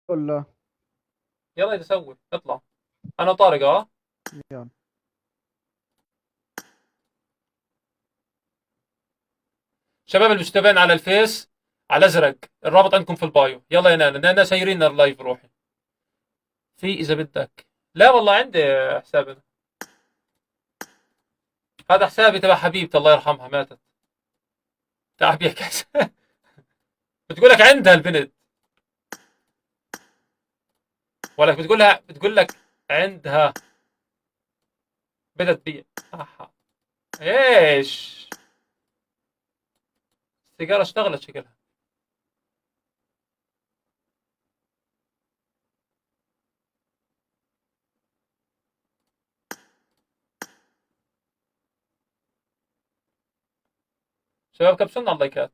ولا؟ يلا يا سوي اطلع. انا طارق اه. يلا. شباب اللي متابعين على الفيس، على ازرق الرابط عندكم في البايو. يلا يا نانا، نانا سايرين اللايف روحي في اذا بدك. لا والله عندي حساب أنا. هذا حسابي تبع حبيبتي الله يرحمها ماتت. تعال بيحكي بتقول لك عندها البنت، ولا بتقول لك عندها بدت بي. أحا. ايش؟ السيجاره اشتغلت شكلها. شباب كبسونا على اللايكات.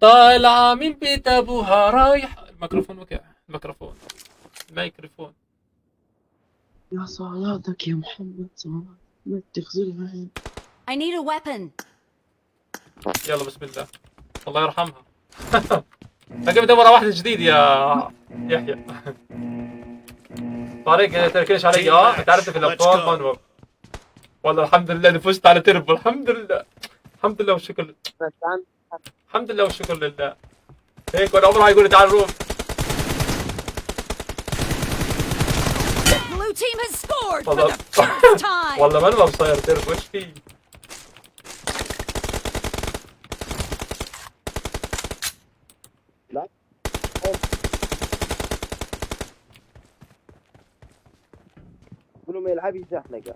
طالعة من بيت ابوها رايح الميكروفون وقع. الميكروفون. الميكروفون. يا صلاتك يا محمد، صلاتك ما تغزل العين. I need a weapon. يلا بسم الله. الله يرحمها. باقي بدور على واحد جديد يا يحيى. طارق تركيش علي اه، انت عرفت في الابطال ما نوب. والله الحمد لله اني فزت على تربو، الحمد لله. الحمد لله والشكر لله. الحمد لله والشكر لله. هيك وانا عمره يقول لي تعال نروح. Blue team has scored for والله the first time. والله ما انا بصير تربو ايش في. لا قولوا ما يلعب يزحلق.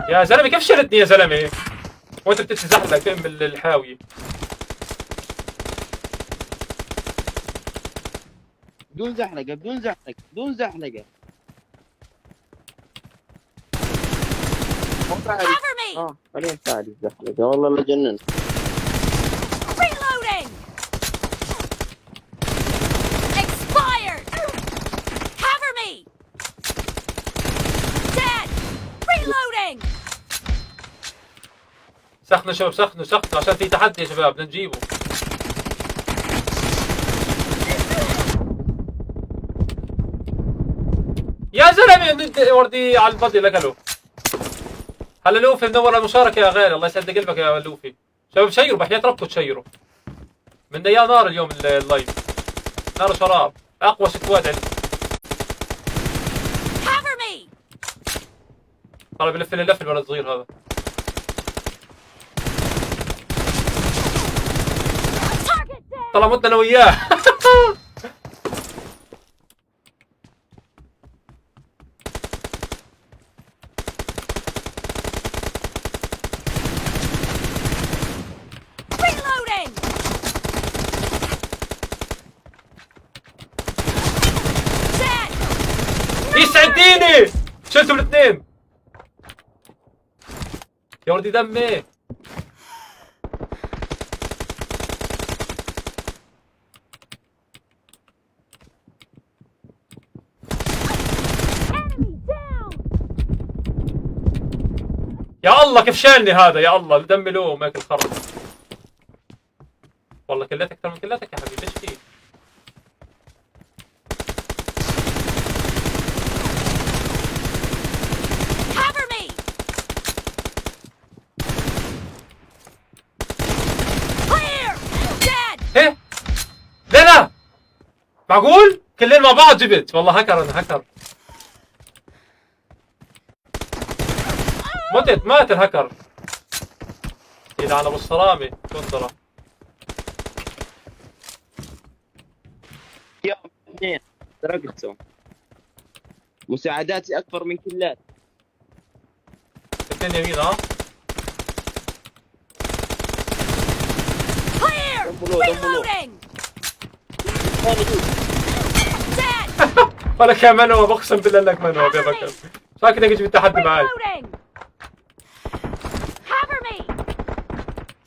يا زلمه كيف شلتني يا زلمه وانت بتتزحلق فين بالحاويه. بدون زحلقة، بدون زحلقة، بدون زحلقة. Cover me. خلينا نساعد الزحلقة، والله لا جننت. Reloading. Expired. Cover me. Dead. Reloading. سخنوا شباب سخنوا سخنوا عشان في تحدي يا شباب بدنا نجيبه. يا زلمه وردي على البادي لكله. هلا لوفي مدور على المشاركة يا غالي، الله يسعد قلبك يا لوفي. شباب شيروا بحياة ربكم تشيروا. من يا نار اليوم اللايف. نار شراب، اقوى سكواد عندي. Cover me. طلع بلف لي لف الولد الصغير هذا. Target down. طلع متنا انا وياه. Reloading. Dead. يسعديني شلتوا الاثنين. يا ولدي دمي. Enemy down. يا الله كيف شالني هذا، يا الله دمي له ماكل خرب. والله كلاتك اكثر من كلاتك يا حبيبي ايش فيك. Cover me. Clear. Dead. ايه لا لا معقول كلنا مع بعض جبت. والله هكر انا هكر. مات الهكر. يلعن ابو الصرامي شو ترى. يا اثنين سرقتهم. مساعداتي أكبر من كلات. اثنين يمين ها. Clear. دمروا. Reloading. Dead. ولا كان منوب اقسم بالله انك منوب يا بكر. شكلك اجي بالتحدي معي. Reloading. Cover me.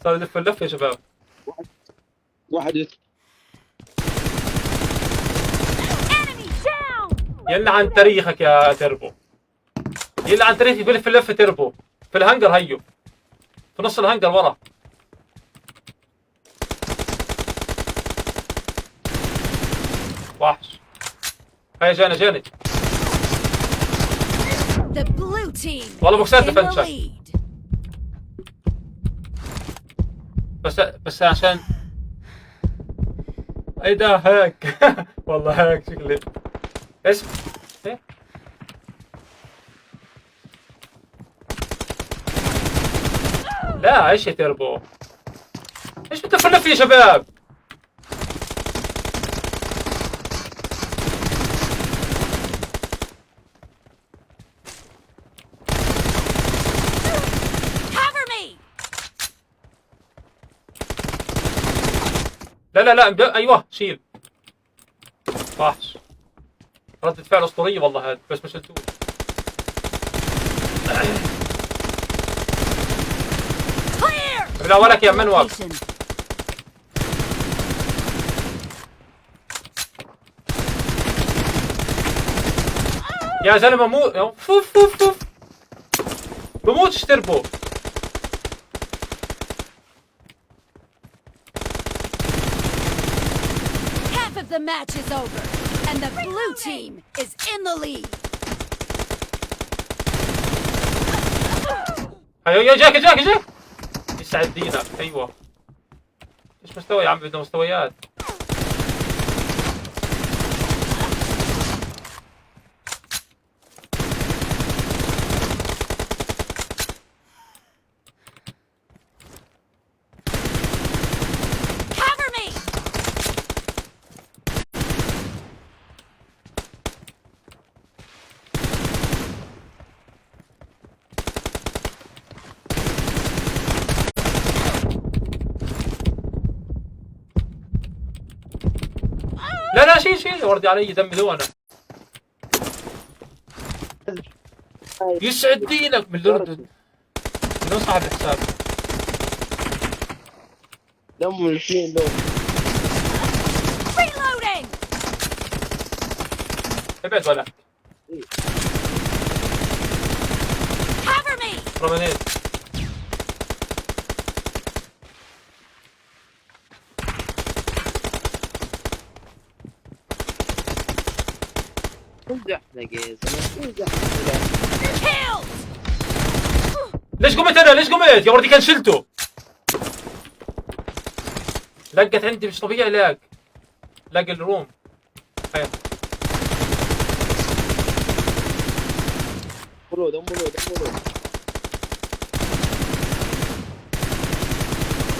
صار يلف اللف يا شباب. واحد Enemy down. يلعن تاريخك يا تربو. يلعن تاريخي بلف اللف تربو. في الهنجر هيو. في نص الهنجر ورا. وحش. هيا جاني. The blue team والله بوكسات in the دفنشة. lead. بس عشان اي ده هاك. والله هاك شكلي. اسم ايه؟ لا ايش يا تربو؟ ايش بتفلف فيه يا شباب؟ Cover me. لا ايوه شيل. وحش. ردة فعل اسطورية والله هذا بس ما شلتوش. Clear. لا ولك يا منوب. Location. يا زلمة مو فوف بموت اشتربو. Half of the match is over, and the blue team is in the lead. هيا جاك يسعد دينك. ايوه ايش مستوى يا عم؟ بدنا مستويات. Cover me. لا شيل وردي علي دم انا. يسعد دينك من الاردن. من صاحب الحساب؟ دمه الاثنين دول. Reloading. ابعد ولا Cover me. رمانيت. زحلق يا زلمه زحلق. Killed. ليش قمت يا وردي كان شلته. لقت عندي مش طبيعي. لاق الروم. هيا دمه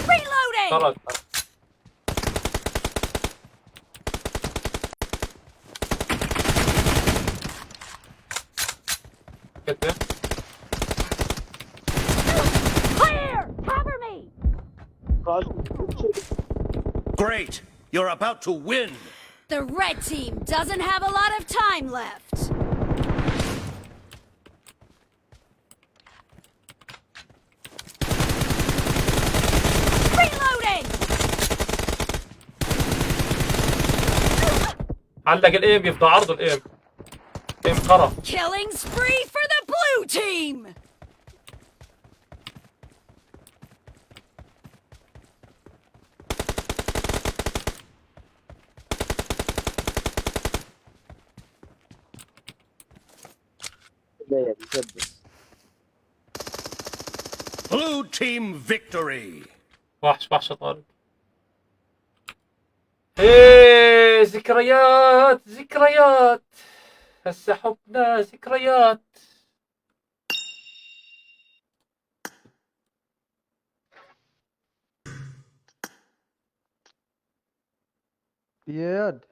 Reloading. خرج. كده Clear. Cover me. Great! You're about to win! The red team doesn't have a lot of time left. Reloading. علق الايم يفضى عرض الايم. ايم خرا. Killing spree for the blue team. لا يسدس. Blue team victory! وحش يا طارق. ايه ذكريات هسه حبنا ذكريات. اياد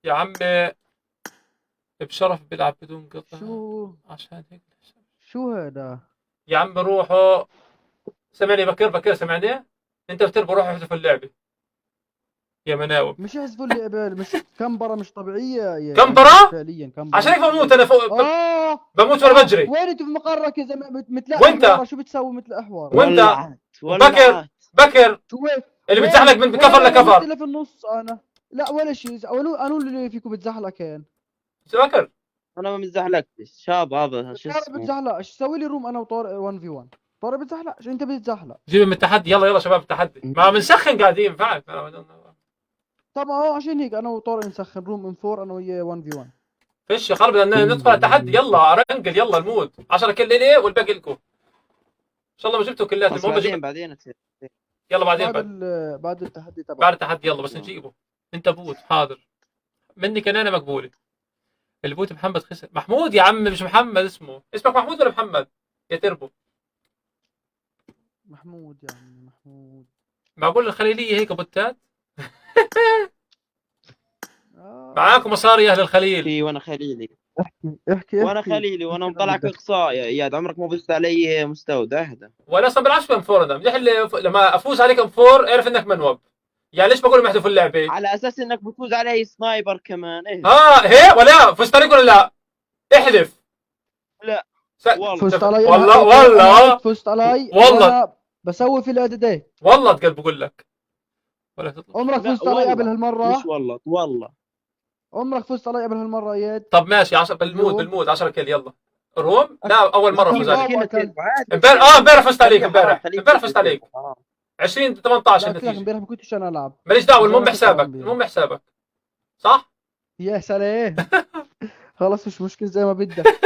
يا عمي بشرف بيلعب بدون قطع. شو عشان هيك شو هذا؟ يا عم روحوا. سمعني بكر سمعني. انت بتربوا روحوا احذفوا اللعبة يا مناوب. مش يحذفوا لي قبل مش كمبرة مش طبيعية يا كمبرة؟ فعليا كمبرة. عشان هيك بموت انا فوق. بموت وانا بجري. وين انت في مقرك يا زلمة مثل وانت؟ احوار شو بتسوي مثل احوار؟ وانت؟ ولعت. بكر شو وين؟ اللي بتزحلق من كفر وين لكفر. اللي في النص انا لا ولا شيء قالوا اللي فيكم بتزحلقين. بكر انا ما متزحلقتش شاب هذا شو انا اسمه. بتزحلق سوي لي روم انا وطارق 1v1. طارق بتزحلقش، انت بتزحلق. جيب من التحدي، يلا يلا شباب التحدي، ما بنسخن قاعدين فعلا. طب عشان هيك انا وطارق نسخن روم ام 4 انا وياه 1 في 1. فيش يا خرب، بدنا ندخل التحدي، يلا رنقل، يلا المود 10 كل ليه والباقي لكم. ان شاء الله ما جبتوا كلات، بس المهم بعدين تصير. يلا بعدين بعد التحدي تبع. بعد التحدي يلا، بس نجيبه. انت بوت حاضر مني كنانه مقبوله. البوت محمد خسر. محمود يا عم مش محمد، اسمك محمود ولا محمد يا تربو؟ محمود يا عمي محمود. معقول الخليليه هيك بوتات؟ آه. معاكم مصاري يا اهل الخليل. احكي وانا خليلي. احكي وانا خليلي وانا مطلعك اقصاء يا اياد، عمرك ما فزت علي مستودع اهدى. وانا اصلا بلعبش ام 4 انا، مدح لما افوز عليك ام 4 اعرف انك منوب. يعني ليش بقول محذوف اللعبه؟ على اساس انك بتفوز علي سنايبر كمان. ايه هي ولا فزت عليك ولا لا؟ احذف. لا والله فزت علي والله فزت علي والله. وأنا بسوي في الاعدادات. والله تقل بقول لك ولا تطلع. عمرك لا، فزت علي والله. قبل هالمره؟ مش والله عمرك فزت علي قبل هالمره اياد؟ طب ماشي 10 بالمود 10 كيل يلا. روم لا اول مره فوز عليك. امبارح امبارح فزت عليك، امبارح فزت عليك 20 18 قلت لك النتيجه. امبارح ما كنتش انا العب. ماليش دعوه، المهم امبارح حسابك، كنت المهم حسابك صح؟ يا سلام. خلاص مش مشكله زي ما بدك.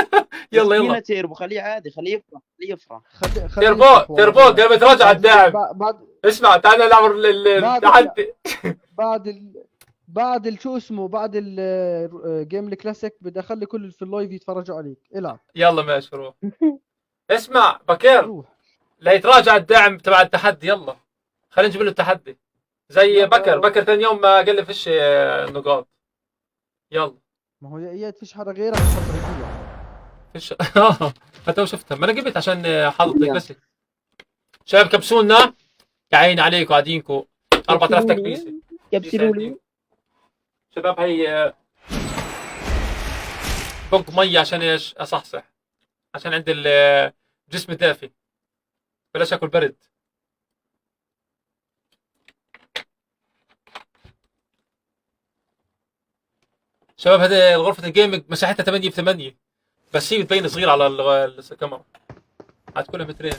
يلا يلا تيربو خليه عادي، خليه يفرح خليه يفرح. تربو قبل تراجع الداعم. بعد اسمع تعال نلعب التحدي. بعد شو اسمه، بعد الجيم الكلاسيك بدي اخلي كل اللي في اللايف يتفرجوا عليك. العب يلا ماشي روح. اسمع بكير، روح. لا يتراجع الدعم تبع التحدي، يلا خلينا نجيب له التحدي زي بكر ثاني يوم ما قال لي فيش نقاط. يلا ما هو يا اياد فيش حدا غيرك الفترة دي. فيش. حتى شفتها، ما انا جبت عشان حاطط بس. شباب كبسونا يا عيني عليكم قاعدينكم 4000 تكبيسه. كبسلوا لي شباب هي بق ميه عشان ايش؟ اصحصح عشان عندي الجسم دافي، بلاش اكل برد. شباب هذه غرفة الجيمنج مساحتها 8 في 8 بس هي بتبين صغيرة على الكاميرا. حتكونها مترين.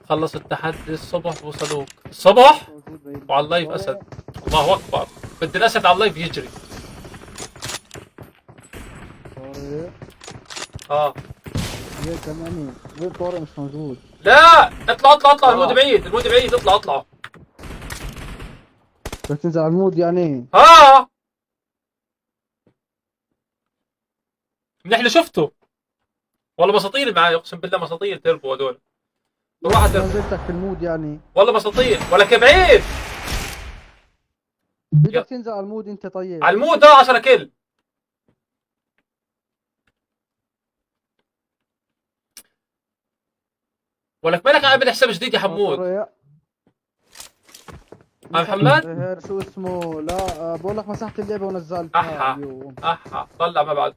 خلص التحدي الصبح وصلوك الصبح وعلى اللايف اسد. الله اكبر، بدي الاسد على اللايف يجري. يا كمان غير طارق مش موجود. لا اطلع المود بعيد، المود بعيد، اطلع بس تنزل على المود يعني. منيح شفته والله، مساطيل معي اقسم بالله، مساطيل تربو هذول. واحد تربو نزلتك في المود يعني. والله مساطيل ولك بعيد. بدك تنزل على المود انت. طيب على المود 10 كيل. ولك مالك عامل حساب جديد يا حمود؟ محمد؟ شو اسمه؟ لا بقول لك مسحت اللعبه ونزلتها اليوم. طلع ما بعد.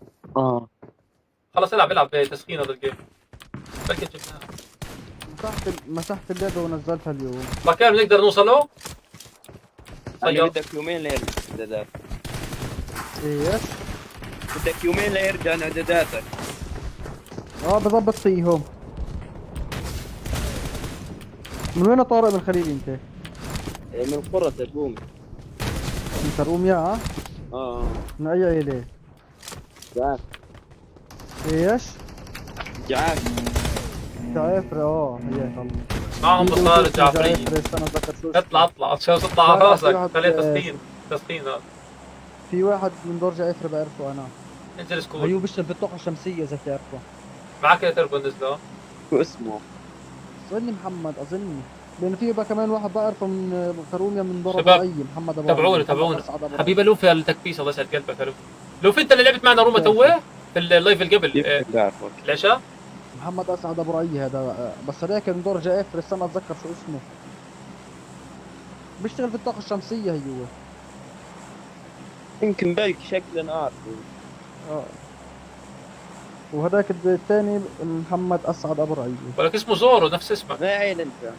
خلص العب تسخين هذا الجيم. بلكي جبناها. مسحت اللعبه ونزلتها اليوم. مكان بنقدر نوصله؟ بدك يومين ليرجع اعداداتك. ايش؟ بدك يومين ليرجع اعداداتك. بظبط فيهم. من وين طارق من خليل انت؟ من قرة الرومي. انت روميا؟ من اي عيلة؟ جعاف. ايش؟ جعاف. جعافرة هي طلع. معهم مصاري جعفرية. اطلع شو تطلع على راسك. خليه تسخين هذا. في واحد من دور جعافرة بعرفه انا. انزل سكول. ايوه بيشتغل بالطاقة الشمسية اذا بتعرفه. معك يا تربو نزله. شو اسمه؟ اظني محمد اظني. لأن في بقى كمان واحد بعرفه من كروميا من دور شباب محمد تابعونا حبيبي لوفي التكبيس الله يسعد قلبك. لوفي انت اللي لعبت معنا روما توه في اللايف اللي قبل. العشاء محمد اسعد ابو رعي هذا، بس هذاك من دور جعفر استنى اتذكر شو اسمه. بيشتغل في الطاقة الشمسية هو. يمكن بالك شكلا عارفه. وهذاك الثاني محمد اسعد ابو رعي. ولك اسمه زورو نفس اسمك. ما عيل انت.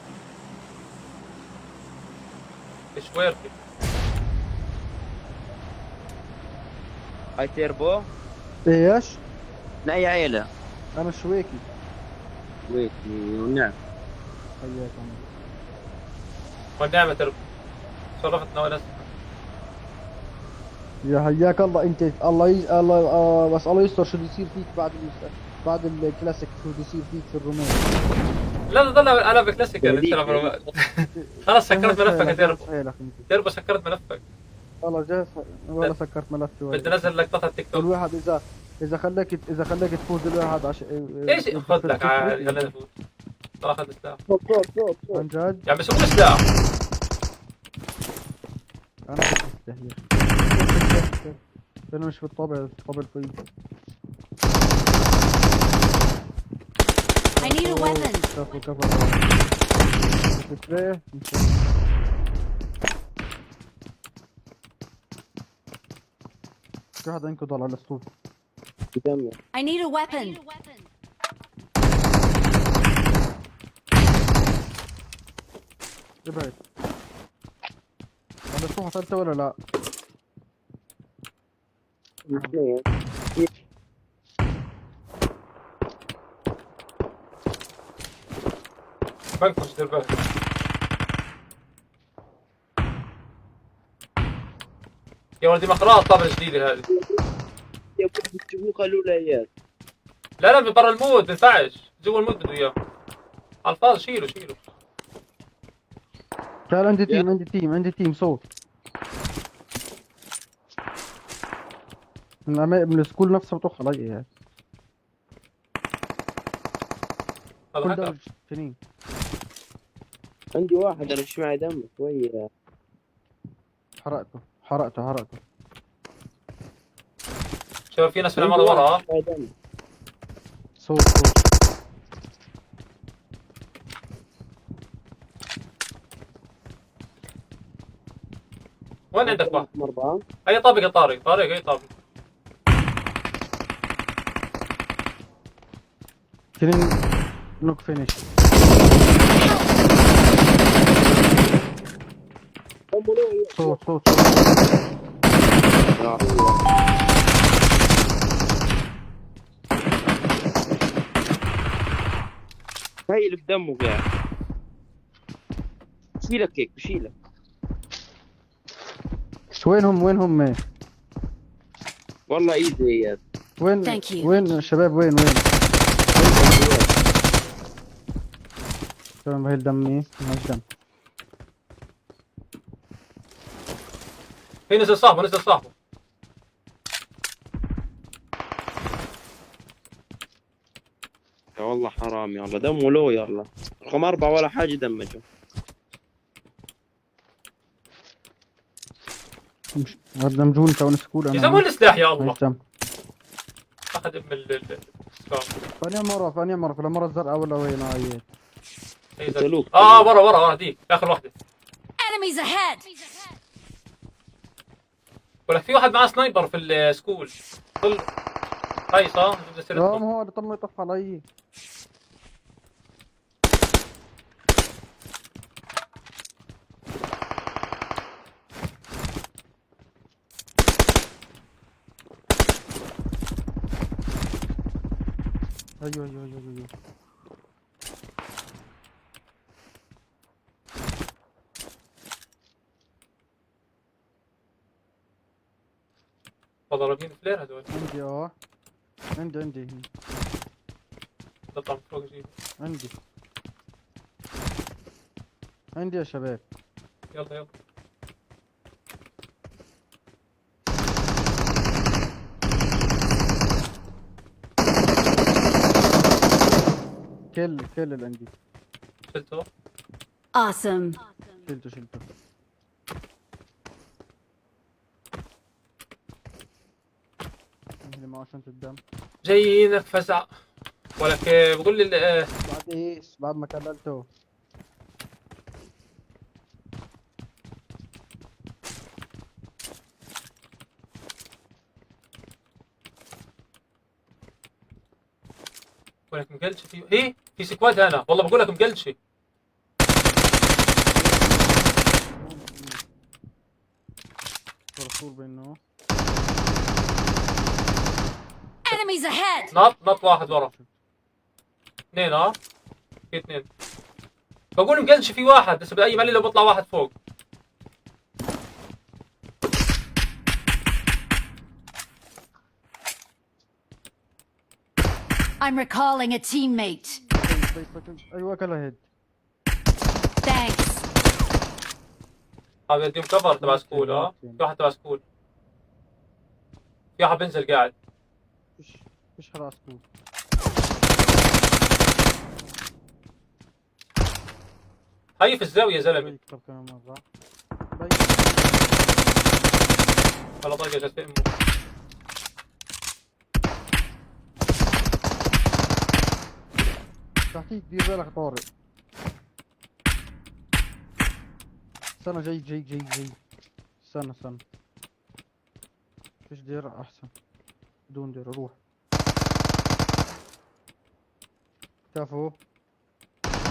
ايش ويركي؟ هاي تيربو. ايش؟ من اي عيلة؟ انا الشويكي. ويت ونعم. حياك عمي. والنعمة تربو. شرفتنا ونسنا. يا حياك الله انت، الله بس الله يستر شو بده يصير فيك بعد الكلاسيك، شو بده يصير فيك في الرومان. لا تضل العب كلاسيك انت تلعب. خلاص سكرت ملفك يا تربو. حيلك انت. تربو سكرت ملفك. والله جاهز، والله سكرت ملفي. بدي انزل لقطات التيك توك. الواحد اذا خلاك تفوز الواحد ايش خذ لك خلينا نفوت. طلع اخذ السلاح. عن جد يا عم سوق السلاح. انا كنت مستحيل. انا مش بالطبع، الطبع طيب. I need a weapon. كفو كفو. سبراي. في واحد عندكم ضل على الاسطول. I need a weapon. ابعد. على الاسطول حصلت ولا لا؟ بنكش دير بالك. يا ولدي مقراءة الطابة الجديدة هذه. يا كنت تجيبوه خلوه ليال. لا من برا المود ما ينفعش، جوا المود بده اياه. على الفاضي شيله. تعال عندي تيم صوت. من السكول نفسه بتوخ علي يعني. هذا كل حكى. ده تنين. عندي واحد انا ايش معي دم شوية. حرقته. شباب في ناس في العمارة ورا. معي دم. صوت. وين عندك واحد؟ مربع. اي طابق يا طارق اي طابق. تنين نوك فينيش. صوت. يا الله. هاي في دمه قاعد. بشيلك هيك بشيلك. وينهم والله ايزي يا Thank you. وين الشباب؟ وين تمام. هاي الدم ماش دم. في نزل صاحبه. يا والله حرام يلا دمه لو يلا. رقم 4 ولا حاجة دمجه. دمجون تاون سكول. اذا مو السلاح يا الله. ماش دم. اخذ ام السلاح. فاني مرة في المرة الزرقاء ولا وين هاي؟ قتلوك. ورا ديك اخر واحدة. Enemies ahead. ولك في واحد معاه سنايبر في السكول. طل هاي صح؟ ما هو اللي طم يطف علي. ايوه. ضاربين فلير هذول. عندي تطلع من فوق جيب. عندي يا شباب. يلا كل اللي عندي. شلته. Awesome. شلته. اللي معه شنطة الدم. جايينك فزع. ولك بقول لي بعد ايش؟ بعد ما كللته. ولك مقلش في سكواد هنا والله بقول لك مقلش. صور بينه. Enemies ahead! نط واحد ورا. اثنين في اثنين. بقول مقلش في واحد بس بأي ملي لو بيطلع واحد فوق. I'm recalling a teammate. ايوه كلا هيد. Thanks. هذا يديهم كفر تبع سكول. في واحد تبع سكول. في واحد بينزل قاعد. فيش حدا سكول. هي في الزاوية يا زلمة. يكتب كمان مرة. والله طاقة جت في امه. تحتيك دير بالك طارق. استنى جاي. استنى. فيش دير احسن. بدون دير روح. شافوا.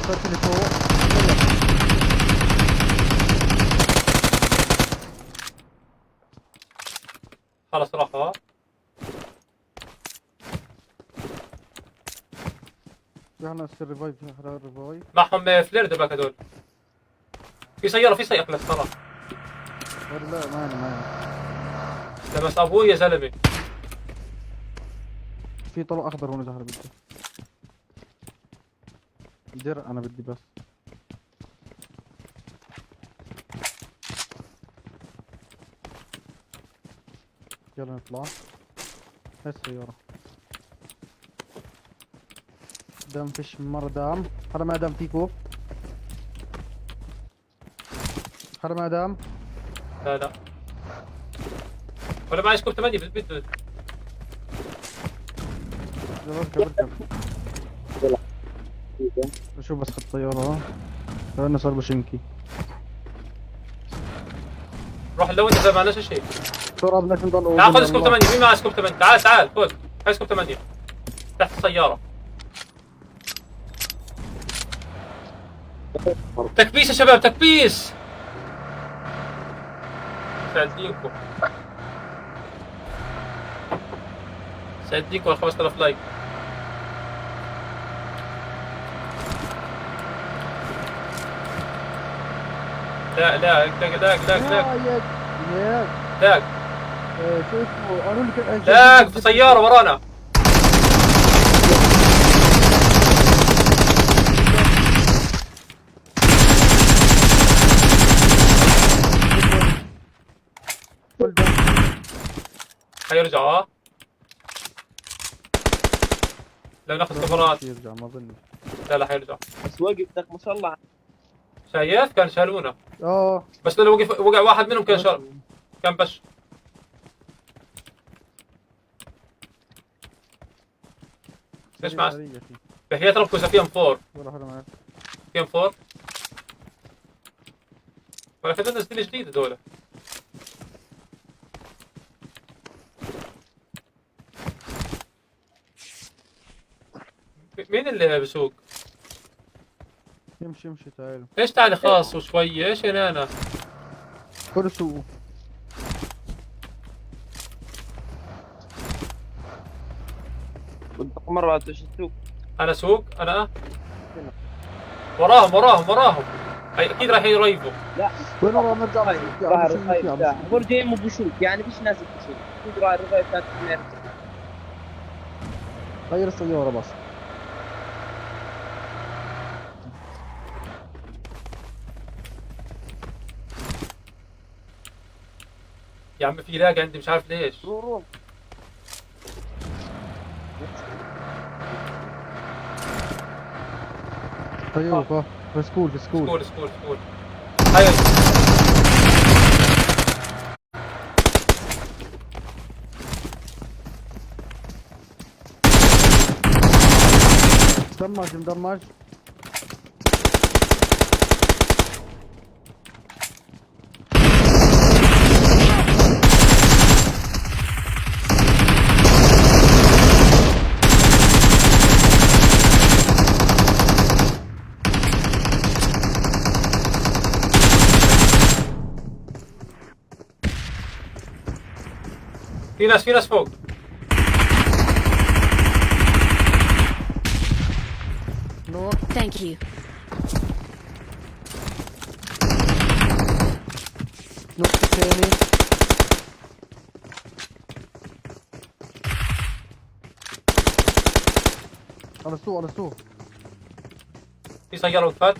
صرت اللي فوق. خلص راح. في احنا الريفايف معهم فلير دباك هدول. في سيارة لك ترى. لا ما لمس ابوي يا زلمة. في طلق اخضر هون ظهر بدي. دير انا بدي بس. يلا نطلع. هاي السيارة. دام فيش مرة دام. هذا ما دام فيكو. هذا ما دام. لا ولا معي سكوب 8 بده. يلا اركب. شوف بس خط طيارة. لأنه صار بشنكي. روح لو انت ما معناش شيء. بسرعة بدناش نضل. تعال خذ سكوب 8. مين معه سكوب 8؟ تعال خذ. هاي سكوب 8 تحت السيارة. تكبيس يا شباب تكبيس. سعديكم على 5000 لايك. لا شو اسمه؟ قالوا لي لا في سيارة ورانا. حيرجع لو ناخذ كفرات. يرجع ما اظن. لا حيرجع. بس وقفتك ما شاء الله. شايف كان شالونا. بس لو وقع واحد منهم كان بش. ليش معك؟ بحياة ربكم اذا في ام 4. في ام 4 ولا كذا نزل جديد هذول. مين اللي بسوق؟ يمشي تعالوا. ليش تعالي خاص وشوية؟ ايش انا؟ كل سوق. بدك مرة تسوق. انا سوق انا. وراهم. اكيد راح يريفوا. لا وين والله نرجع. راح الرفايف برجع مو بشوك يعني فيش ناس بشوك. تقرا الرفايف بتاعت غير السيارة بس. يا عم في لاج عندي مش عارف ليش. روح. طيب في سكول. هاي مدمج. في ناس فوق. نور. Thank you. نص الثاني. على السوق على السوق. في سيارة وقفت.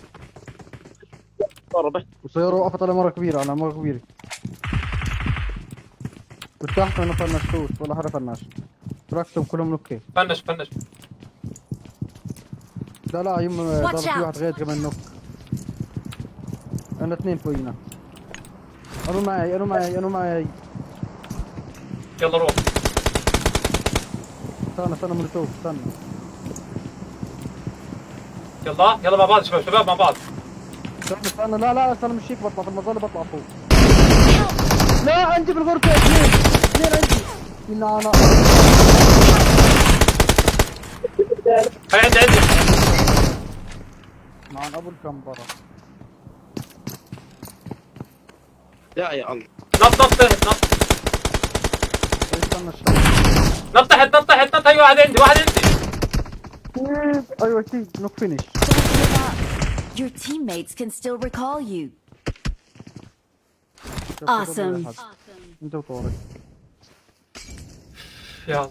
ضربه. والسيارة وقفت على مرة كبيرة على مرة كبيرة. بالتحت ما فنشتوش ولا حدا فنش. تركتهم كلهم نكة. فنش. لا يم Watch ضرب في out. واحد غير كمان نك. أنا اثنين فوقينا. أنا معي. يلا روح. استنى ملتوف استنى. يلا مع بعض شباب مع بعض. استنى لا استنى مش هيك بطلع في المظلة بطلع فوق. لا عندي بالغرفة اثنين عندي. أنا هاي عندي. مع أبو الكمبرة. يا الله. نط. استنى الشمس. نط تحت. هاي واحد عندي. أيوة أكيد نوك فينيش. Don't give up. Your teammates can still recall you. Awesome. أنت وطارق. يا الله.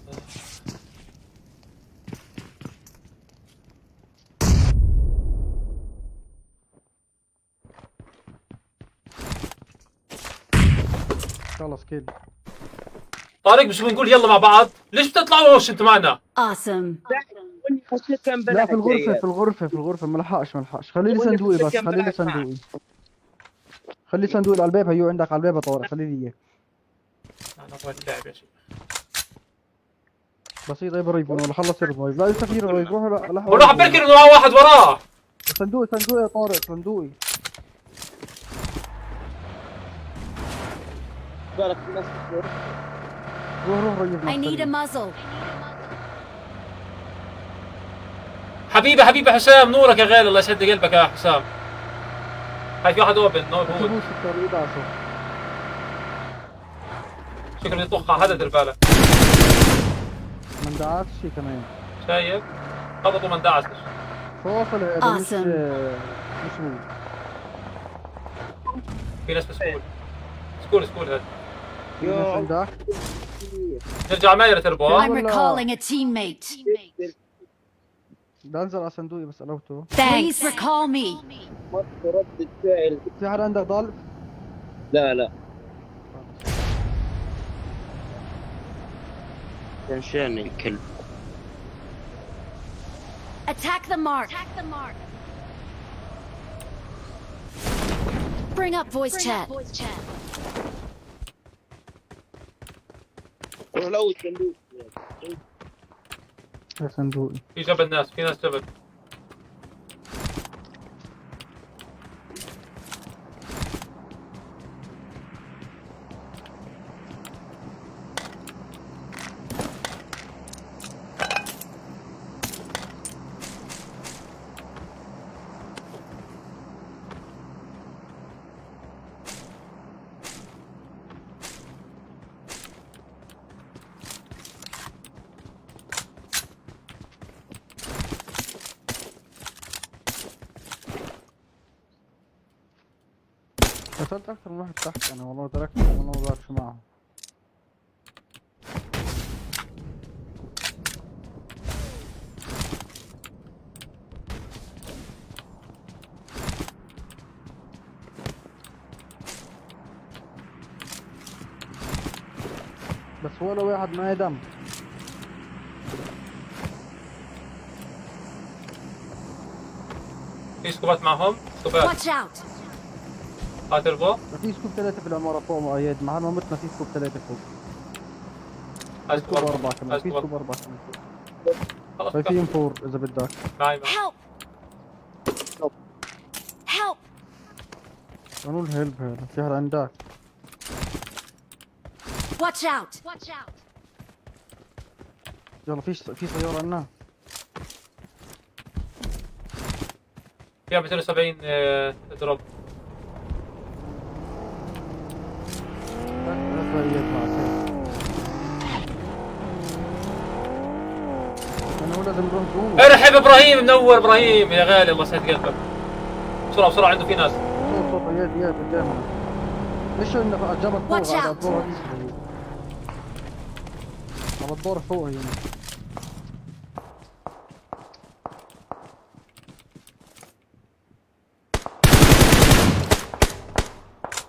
خلص كده. طارق مش بنقول يلا مع بعض؟ ليش بتطلعوش انتوا معنا؟ Awesome. خشيت كم لا في الغرفة ملحقش خلي لي صندوقي بس خلي صندوقي على الباب. هيو عندك على الباب يا طارق خلي لي اياه. انا ابغى اللعب يا شيخ. بسيط اي بريفون ولا خلص الريفايف. لا لسه في ريفايف. وراح بركن انه معه واحد وراه. صندوقي يا طارق صندوقي. بالك الناس روح ريفنا. I need a muzzle. حبيبي حسام نورك يا غالي الله يسعد قلبك يا حسام. هاي في واحد اوبن نور هو. شكله يطخ على هذا دير بالك. ما اندعسش شي كمان. شايف؟ خبطوا ما اندعسش. فاصل هذا مش Awesome. مش مو. في ناس سكول هذا. يا عندك نرجع مايرة تربو ها؟ I'm recalling a teammate. بدي انزل على صندوقي بس قلوته. Please recall me. رد الفعل. في حدا عندك ضالب؟ لا شاني الكلب. Attack the mark. Bring up voice chat. روح لو الصندوق. يا صندوقي. في جبل في ناس جبل. قتلت أكثر من واحد تحت أنا والله تركتهم والله ما بعرف شو معهم. بس ولا واحد معي دم. في سكوبات معهم؟ سكوبات. Watch out. ها تربو؟ ما في سكوب 3 في العمارة فوق مؤيد. مع ما متنا في سكوب 3 فوق. هاي سكوب 4 كمان. في سكوب 4 كمان. خلاص في فيهم 4 إذا بدك. معي Help. Help. قانون هيلب هذا. في حدا عندك. Watch out. يلا في سيارة عنا. فيها 270 دروب. أنا لازم نروح زون. ارحب ابراهيم، منور ابراهيم يا غالي، الله يسعد قلبك. بسرعه بسرعه، عنده في ناس. صوت يا قدامنا. ايش انه جاب Watch الدور هذا out. الدور على الدور فوق هنا.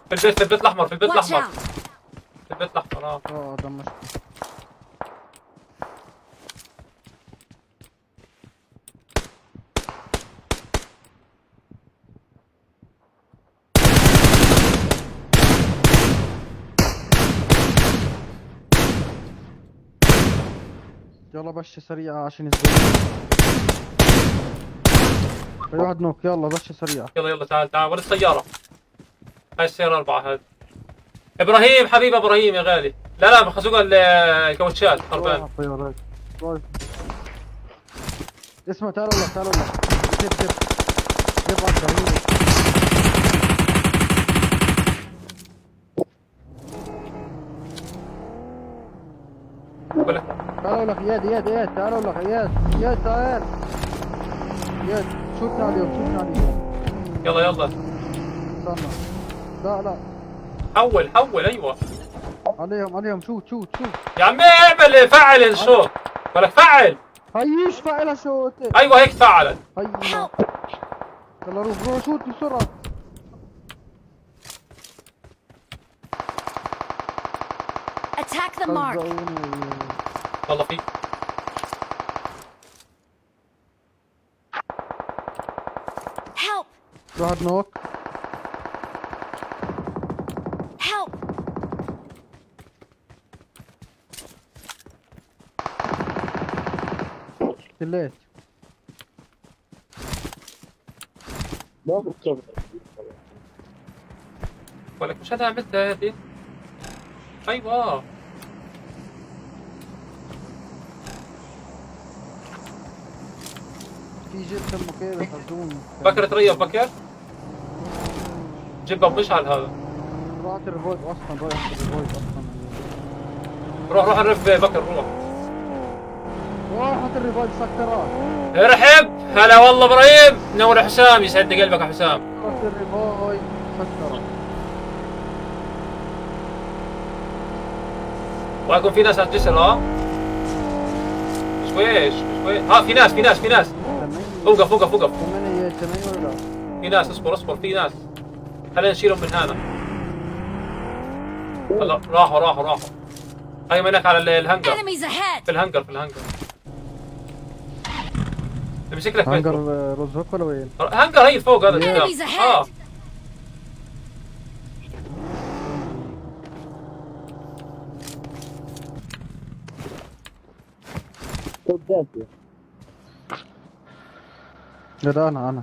في البيت الاحمر، في البيت Watch الاحمر، out! في البيت الاحمر. ده مشكلة. يلا بش سريعة عشان الزون. في واحد نوك، يلا بش سريعة. يلا يلا تعال تعال، وين السياره؟ هاي السياره 4 هذه. ابراهيم حبيب ابراهيم يا غالي. لا لا خزوق الكاوتشات خربان. اسمع تعالوا لك تعالوا لك. جيب عبد. ولا تعالوا لك اياد تعالوا لك اياد تعال. اياد شوتنا عليهم. يلا يلا استنى. لا حول ايوه. عليهم شوت. يا عمي اعمل فعل الصوت، ولك فعل. هيش فاعلها شوت. ايوه هيك فعلت. هيا يلا روح شوت بسرعة. Attack the mark! والله في Help! واحد نوك. Help! كليت. ولك مش انا عملتها هذه. ايوه في جيب تمه كده خزون. بكر تريف بكر، جيبها بمشعل هذا. راحت الريفولت اصلا روح نرف بكر روح. راحت الريفولت سكرات. ارحب هلا والله ابراهيم، نور حسام، يسعد قلبك يا حسام. راحت الريفولت سكرات. ويكون في ناس على الجسر. شويش في ناس. اوقف ثمانية ولا لا؟ في ناس، اصبر في ناس، خلينا نشيلهم من هنا. هلا راحوا. هاي منك على الهنجر. Enemies ahead! في الهنجر امسك لك هنجر مترو. روزوك ولا وين؟ هنجر هي فوق هذا الكلام. Enemies ahead! لا انا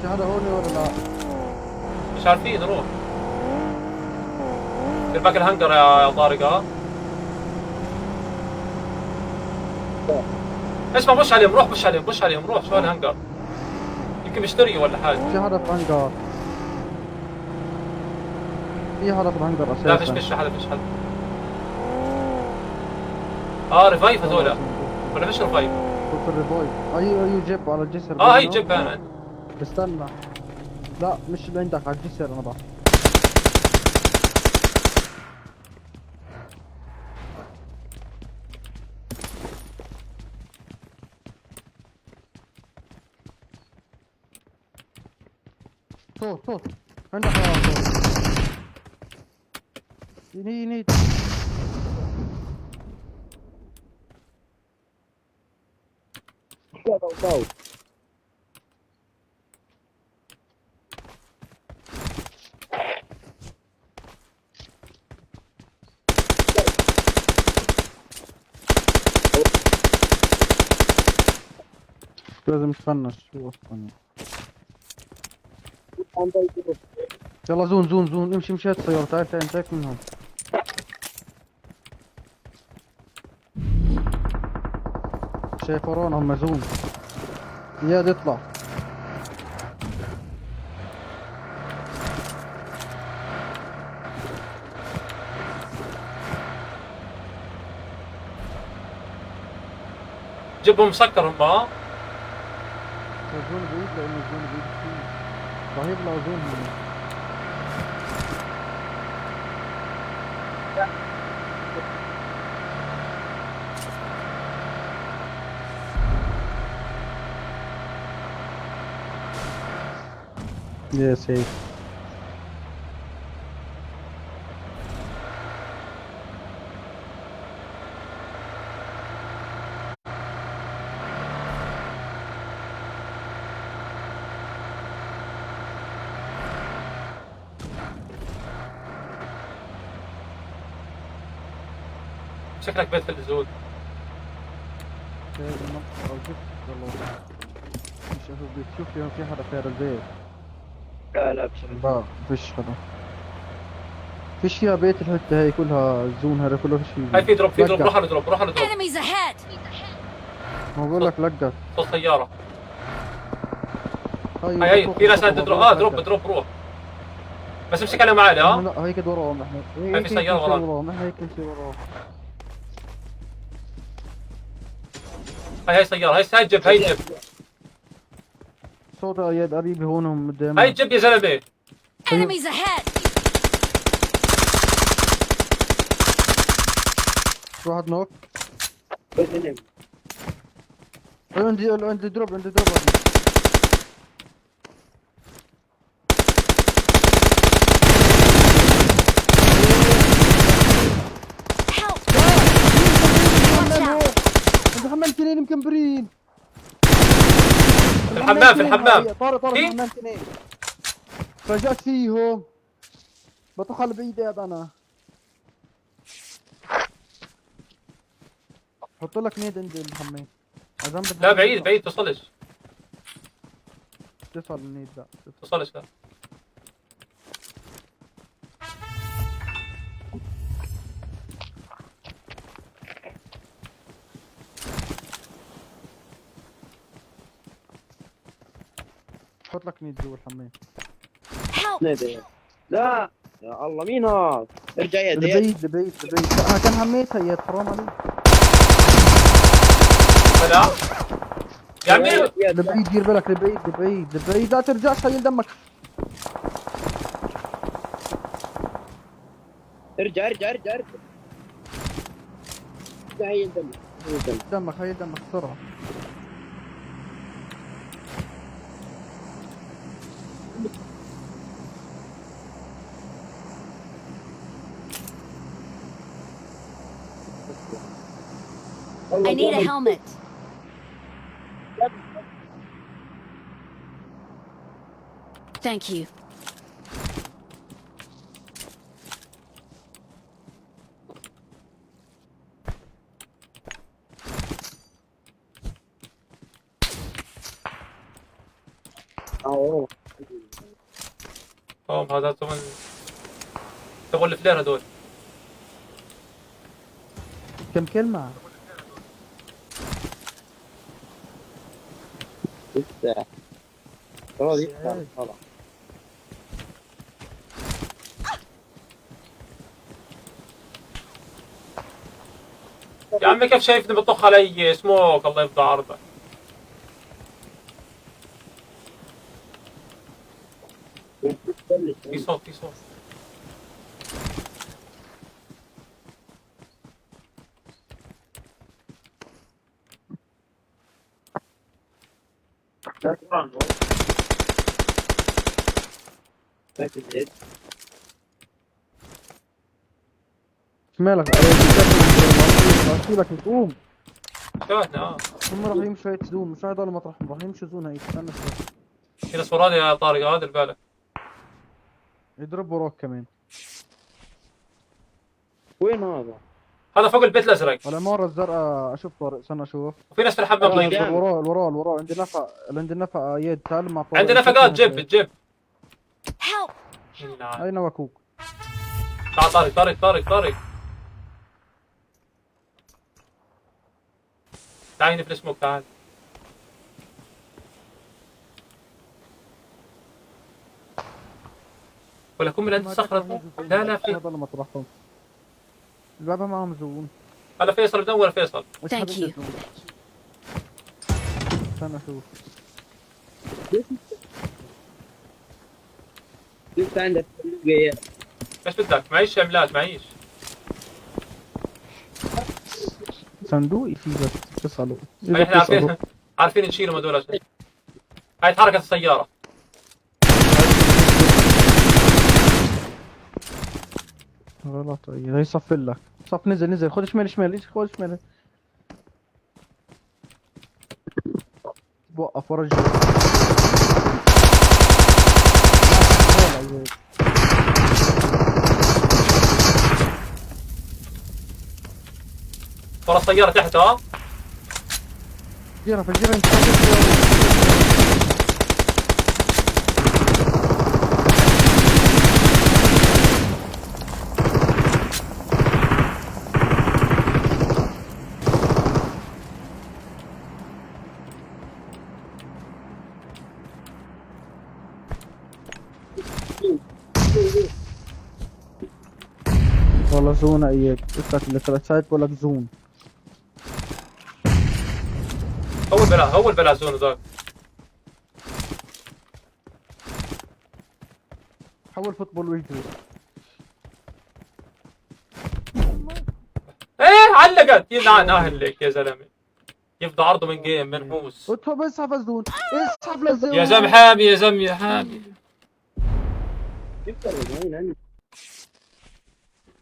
في هذا هوني ولا لا؟ مش عارفين نروح. في باك الهنجر يا طارق. اسمع بش عليهم روح شو الهنجر، يمكن مشتري ولا حاجه. في هذا في هنجر. اساسا. لا فيش حدا. ريفايف هذولا ولا فيش ريفايف؟ شوف الريفولت. ايوه جيب على الجسر. هي جيب انا. استنى. لا مش اللي عندك على الجسر انا بقى. صوت عندك صوت. ينيت. لازم تفنش شو اصلا. يلا زون امشي هات السيارة. تعال منهم. شايف ورانا هم زون. اياد اطلع. جيبهم مسكر هم ها. الزون بعيد لانه الزون بعيد كثير. راح يطلع زون هنا. يا سيف. شكلك بيت في الزود. هذه المنطقة شوف والله مش اشوف بتشوف فيهم في حدا خير زيت. لا لا بصراحة. لا فيش حدا. فيش فيها بيت الحتة هي كلها الزون هذا كله فيش فيه. هاي في دروب لقى. روح على دروب روح على دروب. Enemies ahead! ما بقول لك لقت. صوت سيارة. أيوة، هاي فوق- في ناس فوق- عند فوق- دروب فوق- دروب لقت. دروب روح. بس امسك عليهم عالي ها. لا هيك وراهم احنا. هاي في سيارة ورانا. احنا هيك نمشي وراهم. هاي سيارة هاي الجب هاي الجب. صوت اياد قريب هون قدام. هاي الجب يا زلمة. Enemies ahead! واحد نوك. بس عندي دروب واحد. Help! Watch out! عند حمام تنين مكمبرين. في الحمام في الحمام. طار في؟ حمام تنين. رجعت فيهم. بطخ على بعيد يا انا. حط لك نيد عند الحمام. لا بعيد بعيد توصلش تصل النيد لا. توصلش لا. حط لك نيد جوا الحمام. Help! لا يا الله مين هذا؟ ارجع يا ديت. لبعيد انا كان هميتها يا حرام عليك. لا يا عمي لبعيد دير بالك لبعيد لا ترجعش هي دمك. ارجع هي الدم. هي دمك بسرعة. I need a helmet. Thank you. اوه هذا تغل الفلير هذول. كم كلمة؟ لسه خلاص يفتح خلاص. يا عمي كيف شايفني بطخ علي سموك الله يفضى عرضك. في صوت مالك لك تقوم. شاهدنا هم راح يمشوا يتزون مش راح يضلوا مطرحهم راح يمشوا زون هيك استنى شوي. في ناس وراني يا طارق هذا بالك. يضرب وراك كمان. وين هذا؟ هذا فوق البيت الازرق العمارة الزرقاء اشوف طارق استنى اشوف. وفي ناس في الحمام طيب. الوراء عندي نفق اياد تعال مع طارق. عندي نفقات جيب Help! اين وكوك؟ تعال طارق تعال هنا في السموك تعال. ولا كم من عند الصخرة. لا في هذا اللي مطرحهم. البابا معهم زون. هذا فيصل بدون ولا فيصل. Thank you. استنى اشوف. شفت عندك صندوق. ايش بدك؟ معيش عملات معيش. صندوقي فيه بس بتسألوا. هاي احنا عارفين نشيلهم هذول عشان هاي تحركت السيارة. غلط هي صف لك. صف نزل خذ شمال خذ شمال. وقف ورا الجو. ورا السيارة تحت ها. جيرة في الجيرة. والله زون اياد قلت لك 3 ساعات بقول لك زون. هو البلا زون ذاك. حول فوتبول ويجري. ايه علقت يلعن اهلك يا زلمه. يفضى عرضه من جيم منحوس. ادخل اسحب الزون اسحب للزون. يا زلمه حامي يا زلمه يا حامي.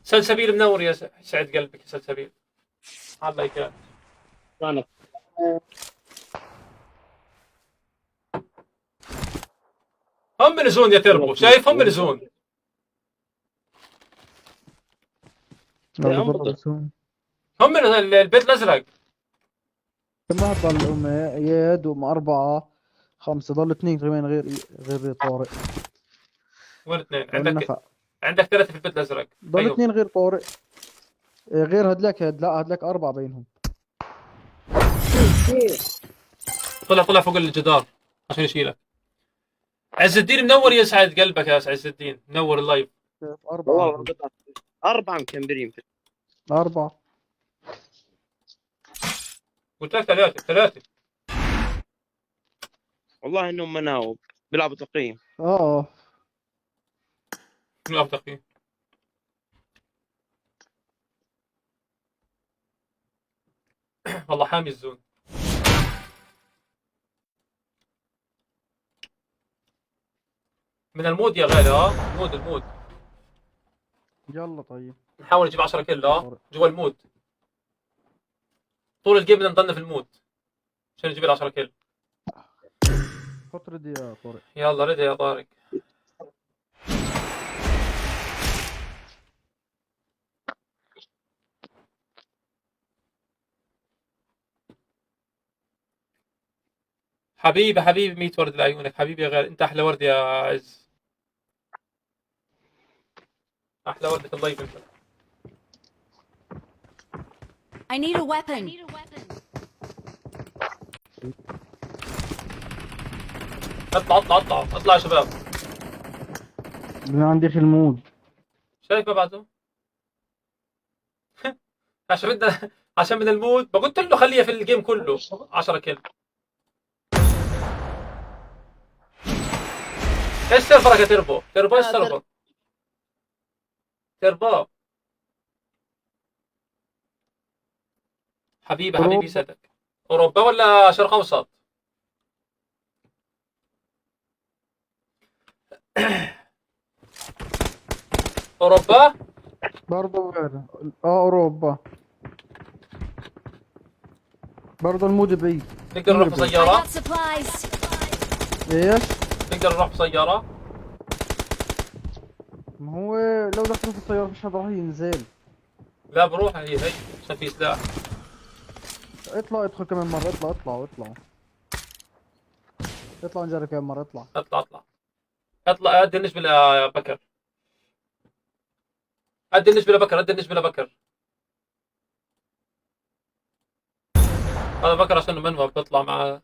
سلسبيل منور يا سعد قلبك يا سلسبيل. الله يكرمك. هم من زون يا تربو شايف هم من زون. هم من البيت الازرق. ما ضل اياد 4 5 ضل 2 كمان غير طارق. وين اثنين؟ نفق. عندك 3 في البيت الازرق. ضل 2 غير طارق. غير هدلك لا هدلك 4 بينهم. طلع فوق الجدار عشان يشيلك. عز الدين منور يا سعد قلبك يا عز الدين منور اللايف. 4 مكمبرين. 4 قلت لك 3 والله انهم مناوب بيلعبوا تقييم. من التقييم. والله حامي الزون. من المود يا غالي ها المود. يلا طيب نحاول نجيب 10 كيل ها جوا المود. طول الجيم بدنا نضلنا في المود عشان نجيب ال 10 كيل. حط ردي يا طارق. يلا ريدي يا طارق. حبيبي 100 ورد لعيونك حبيبي يا غالي. انت احلى ورد يا عز. احلى ورد في اللايف انت. I need a weapon. اطلع يا شباب. من عندي في المود. شايف ما بعده؟ عشان من المود ما قلت له خليها في الجيم كله 10 كيل. ايش سيرفرك يا تربو ايش سيرفر؟ تربو حبيبي يسعدك. اوروبا ولا شرق اوسط؟ اوروبا برضه غير اوروبا. برضه المود بعيد. نقدر نروح I بسيارة؟ got supplies. ايش؟ نقدر نروح بسيارة؟ ما هو لو دخلوا في الطيارة مش راح ينزل. لا بروح هي عشان في سلاح. ادخل كمان مرة اطلع نجرب كمان مرة اطلع ادي النسبة لبكر. ادي النسبة لبكر. هذا بكر عشان منوب بطلع مع.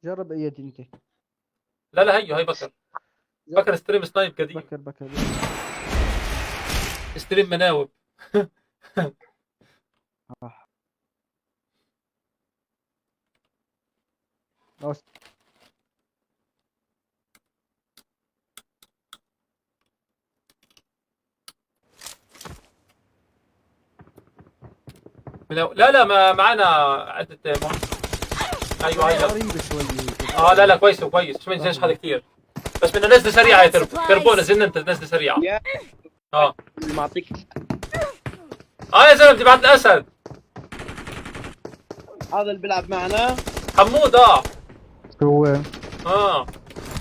جرب ايدي انت. لا هي بكر ستريم سنايب قديم. بكر ستريم مناوب. أو- لا لا، ما معنا عدة ايوه ايوه. غريبة شوي. لا لا، كويس كويس، مش منزلش هذا كثير. بس بدنا نزله سريعه يا تربو. تربو نزلنا انت نزله سريعه. يا اه ما اعطيك يا زلمه بدي ابعث الاسد. هذا اللي بيلعب معنا. حمود هو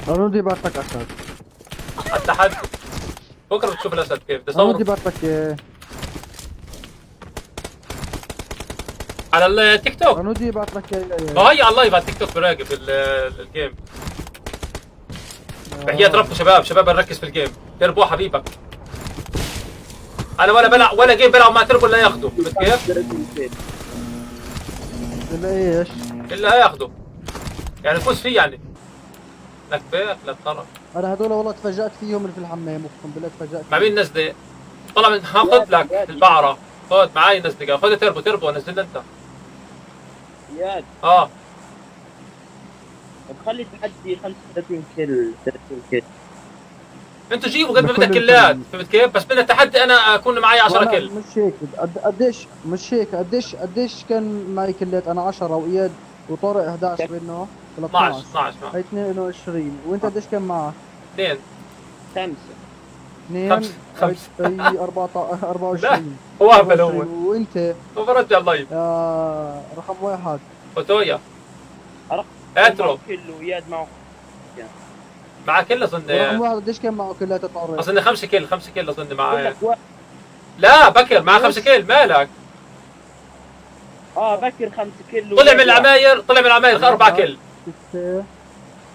أنا بدي بعت لك أسد. التحدي بكره بتشوف الاسد كيف بدي أنا اصور بدي بعت لك على التيك توك. أنا بدي بعت لك هي على اللايف على التيك توك براقب الجيم. تحية ربكم شباب نركز في الجيم. تربو حبيبك. انا ولا بلعب ولا جيم بلعب مع تربو الا ياخده، فهمت كيف؟ إلا إيش؟ الا ياخده يعني فوز فيه يعني. لك بيك لا تخرب. أنا هذول والله تفاجأت فيهم اللي في الحمام، أقسم بالله تفاجأت. مع مين نزله؟ طلع من هاخذ لك البعرة. خذ معي نزله، خذ تربو نزل انت. اياد اه طب خلي تحدي 35 كيل 30 كيل. انتوا جيبوا قد ما بكل بدك كلات، الفريق. فهمت كيف؟ بس بدنا تحدي انا اكون معي 10 وأنا كل. مش هيك قديش مش هيك قديش كان معي كلات؟ أنا 10 وإياد وطارق 11 بينه 12 13. 12 هي 22 وأنت قديش كان معك؟ 2 5 2 خمسة. هي 24 هو اهبل هو. وأنت هو برجع اللايف. رقم واحد. اوتويا رقم اترو كله اياد معه. مع كل رقم اظن. واحد قديش كان معه كلات طارق؟ اظن 5 كيل اظن بقول مع. لك لا بكر مع 5 كيل مالك. بكر 5 كيلو. طلع من العماير 4 كيل. 6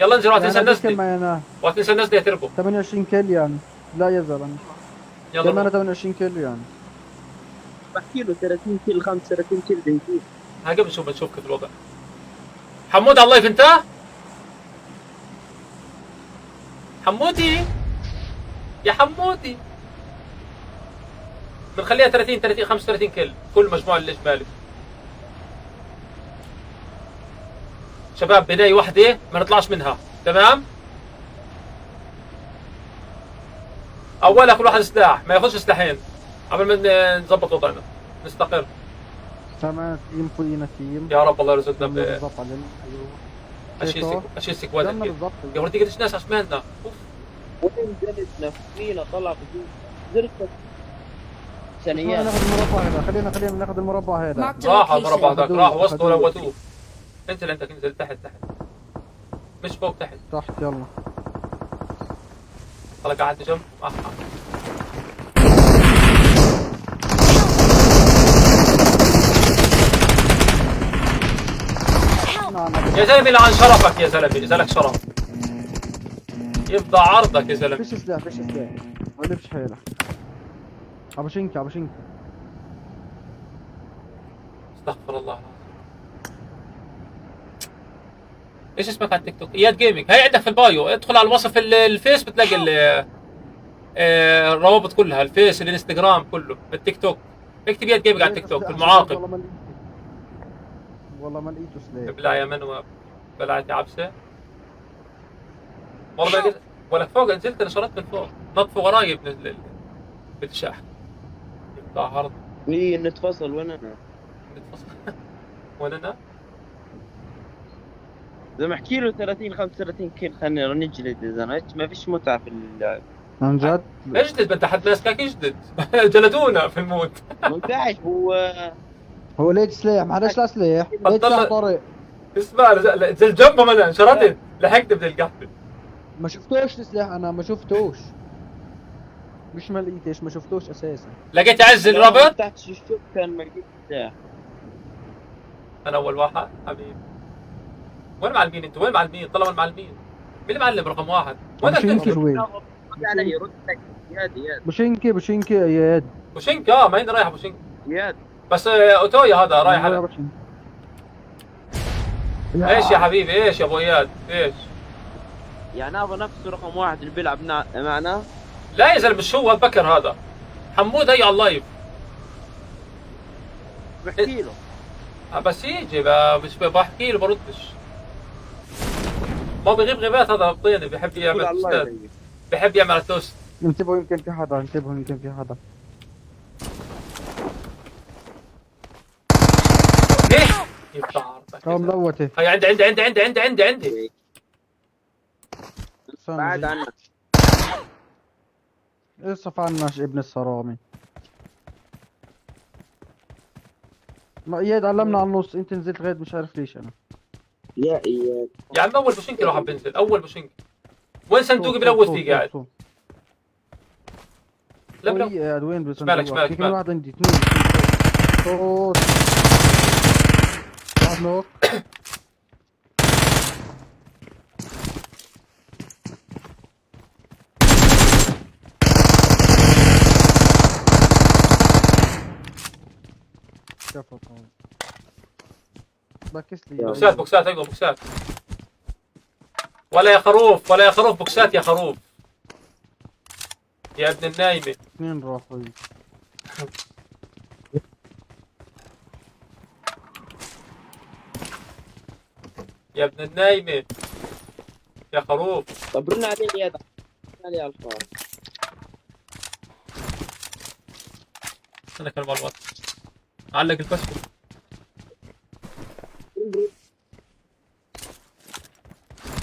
يلا انزل وقت يعني تنسى قديش كان نزلي. معي أنا؟ وقت تنسى نزلي يا تربو. 28 كيل يعني. لا يا زلمة كان معنا يلا 28 كيلو يعني. بحكي له 30 كيلو 35 كيلو بنجيب. ها قبل بنشوف كيف الوضع. حمود على اللايف انت؟ حمودي يا حمودي بنخليها 30 35 كيل كل مجموع الاجمالي. شباب بناية واحدة ما نطلعش منها، تمام؟ أولا كل واحد سلاح، ما ياخذش سلاحين قبل ما نظبط وضعنا نستقر. تمام تيم فوقينا تيم. يا رب الله يرزقنا بالضبط علينا. أيوه. اشيل سكواد جمع الجيم. بالضبط. يا ولدي قديش ناس عشمالنا. اوف وين زلتنا فينا طلع بدون زلتنا خلينا ثانيات. ناخذ المربع هذا. خلينا ناخذ المربع هذا. Marked a راح المربع location. هذاك راح وسطه لوتوه. انزل انت انزل تحت مش فوق تحت. تحت يلا. طلع قعدت جنب يا زلمه لعن شرفك يا زلمه، جزالك شرف. يفضى عرضك يا زلمه. فيش سلاح ما لبش حيلك. ابو شنكة استغفر الله العظيم. ايش اسمك على التيك توك؟ اياد جيمنج. هي عندك في البايو، ادخل على الوصف الفيس بتلاقي الروابط كلها، الفيس الانستغرام كله التيك توك. اكتب اياد جيمنج على التيك توك في المعاقب. والله ما لقيته سلاح. بلا يا منو بلعتي عبسه. والله ما قلت ولا فوق نزلت نشرت من فوق نطفوا وراي بالشاحن. يطلع عرض نتفصل وين انا؟ وين انا؟ زي ما احكي له 30 35 كيلو خلينا نجلد يا زلمه، ما فيش متعه في اللعب. عن جد؟ اجلد انت حد ماسكك اجلد. جلدونا في الموت. متعش هو ليش سلاح؟ ما حداش لا سلاح. ليش بطل- سلاح طارق؟ اسمع نزل جنبه انا انشرت لحقت من القحبه. ما شفتوش السلاح انا ما شفتوش. مش ما لقيتش ما شفتوش اساسا. لقيت عز الرابط. تحت الشوك كان ما لقيت سلاح. انا اول واحد حبيبي. وين معلمين انتوا؟ وين معلمين؟ طلعوا المعلمين. مين اللي معلم رقم واحد؟ وين بوشينكي التنكر؟ شوي. رد علي رد لك اياد بوشينكي يا اياد. بوشينك ما هين رايح بوشينك. اياد بس اوتويا هذا رايح يا على بوشينكي. ايش يا حبيبي؟ ايش يا ابو اياد؟ ايش؟ يعني ابو نفسه رقم واحد اللي بيلعب معنا. لا يا زلمه مش هو بكر هذا. حمود هي على اللايف. بحكي له بس يجي مش بحكي له بردش. هو بيغيب غيبات هذا بطيني، بيحب قول يعمل الله توستات، يهديك. بيحب يعمل توست. انتبهوا يمكن في حدا، انتبهوا يمكن في حدا. ليه؟ يفتح عرضك. ملوتة. هاي عندي. بعد عنك. اصرف عناش ابن الصرامي. ما اياد علمنا على النص، انت نزلت غير مش عارف ليش انا. يا اياد. يا عم اول بوشنك راح بنزل، اول بوشنك. وين صندوقي بلوث فيه قاعد؟ لا بلوث. اياد وين بس شمالك في كم واحد عندي؟ اثنين. صوت. واحد نوك. كفو طبعا. بكس لي. بوكسات ايوه بوكسات. ولا يا خروف بوكسات يا خروف. يا ابن النايمة. اثنين راحوا. يا ابن النايمة يا خروف. طب رن عليه يا ده. رن عليه على الخار. استنى كلمة الوقت. علق البسكوت.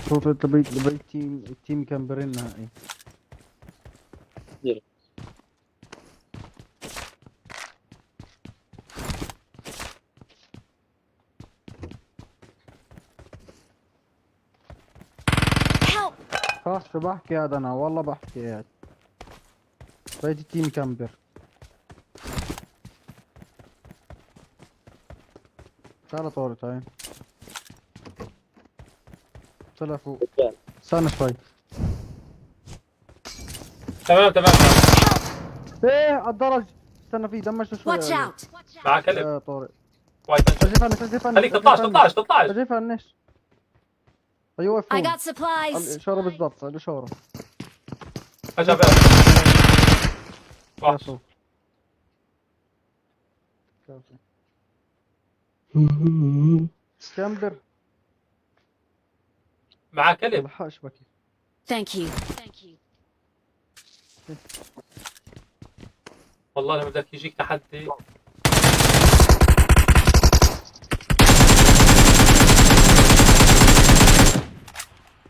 صوت البيت التيم كان برن هاي. Help! خلاص شو بحكي هذا انا والله بحكي قاعد. بيتي تيم كامبر. تعال طارق تعال. طلع فوق. استنى شوي. تمام ايه على الدرج. استنى فيه دمجته شوي. Watch out! مع كلب. يا طارق. وايد فنش. سجل فنش. خليك 13 سجل فنش. ايوه I فوق. got supplies! الاشاره بالضبط الاشاره. هجا بقى. وحش. فوق. كامبر. مع كلب. بلحقش بكي. Thank you. والله لما بدك يجيك تحدي.